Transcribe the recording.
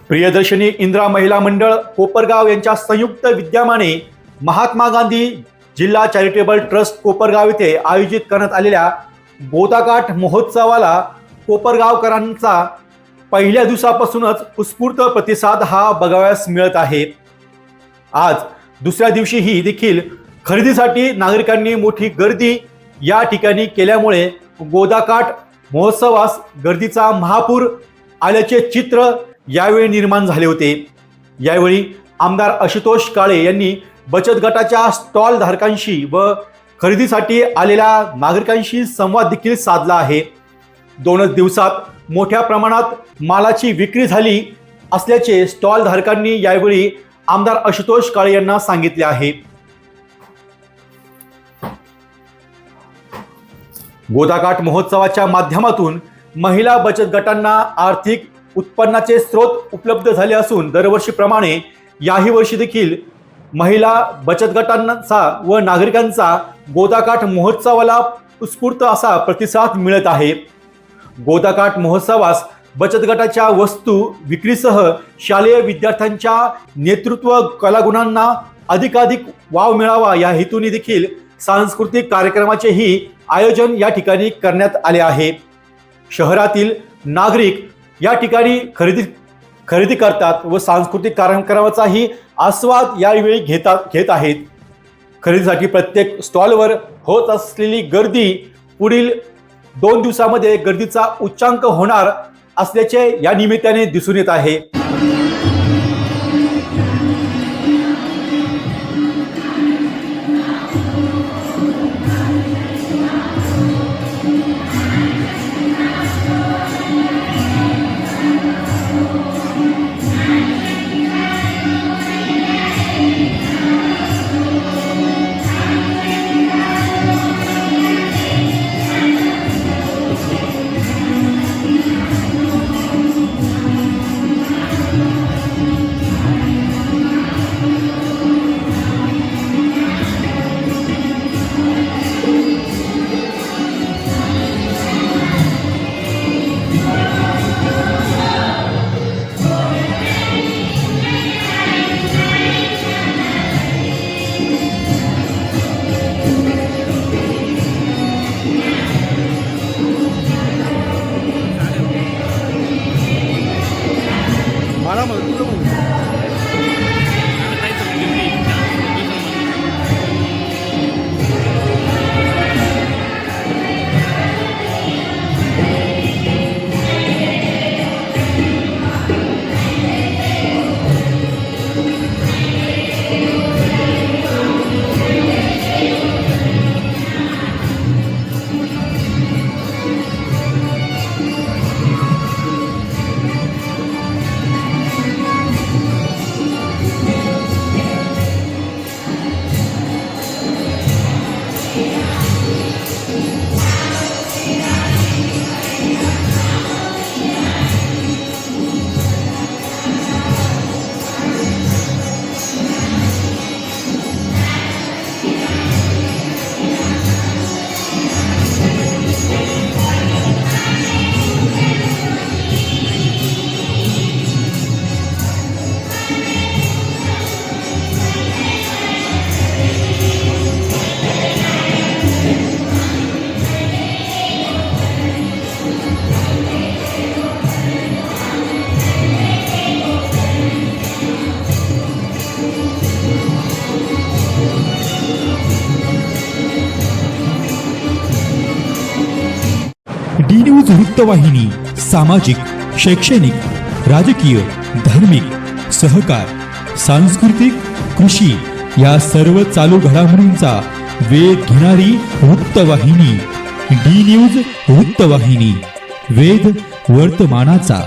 प्रियदर्शनी इंदिरा महिला मंडळ कोपरगाव यांच्या संयुक्त विद्यमाने महात्मा गांधी जिल्हा चॅरिटेबल ट्रस्ट कोपरगाव येथे आयोजित करण्यात आलेल्या गोदाकाठ महोत्सवाला कोपरगावकरांचा पहिल्या दिवसापासूनच उत्स्फूर्त प्रतिसाद हा बघावयास मिळत आहे। आज दुसऱ्या दिवशीही देखील खरेदीसाठी नागरिकांनी मोठी गर्दी या ठिकाणी केल्यामुळे गोदाकाठ महोत्सवास गर्दीचा महापूर आल्याचे चित्र यावेळी निर्माण झाले होते। यावेळी आमदार आशुतोष काळे यांनी बचत गटाच्या स्टॉल धारकांशी व खरेदीसाठी आलेल्या नागरिकांशी संवाद देखील साधला आहे। 2 दिवसात मोठ्या प्रमाणात मालाची विक्री झाली असल्याचे स्टॉल धारकांनी यावेळी आमदार आशुतोष काळे यांना सांगितले आहे। गोदाकाठ महोत्सवाच्या माध्यमातून महिला बचत गटांना आर्थिक उत्पन्नाचे स्रोत उपलब्ध झाले असून दरवर्षीप्रमाणे याही वर्षी देखील महिला बचत गटांचा व नागरिकांचा गोदाकाठ महोत्सवाला उत्स्फूर्त असा प्रतिसाद मिळत आहे। गोदाकाठ महोत्सवास बचत गटाच्या वस्तू विक्रीसह शालेय विद्यार्थ्यांच्या नेतृत्व कलागुणांना अधिकाधिक वाव मिळावा या हेतूने देखील सांस्कृतिक कार्यक्रमाचेही आयोजन या ठिकाणी करण्यात आले आहे। शहरातील नागरिक या ठिकाणी खरेदी करतात व सांस्कृतिक कार्यक्रमाचाही आस्वाद यावेळी घेत आहेत। खरेदीसाठी प्रत्येक स्टॉलवर होत असलेली गर्दी पुढील 2 दिवसामध्ये गर्दीचा उच्चांक होणार असल्याचे या निमित्ताने दिसून येत आहे। डी न्यूज वृत्तवाहिनी सामाजिक, शैक्षणिक, राजकीय, धार्मिक, सहकार, सांस्कृतिक, कृषी या सर्व चालू घडामोडींचा वेध घेणारी वृत्तवाहिनी डी न्यूज वृत्तवाहिनी, वेध वर्तमानाचा।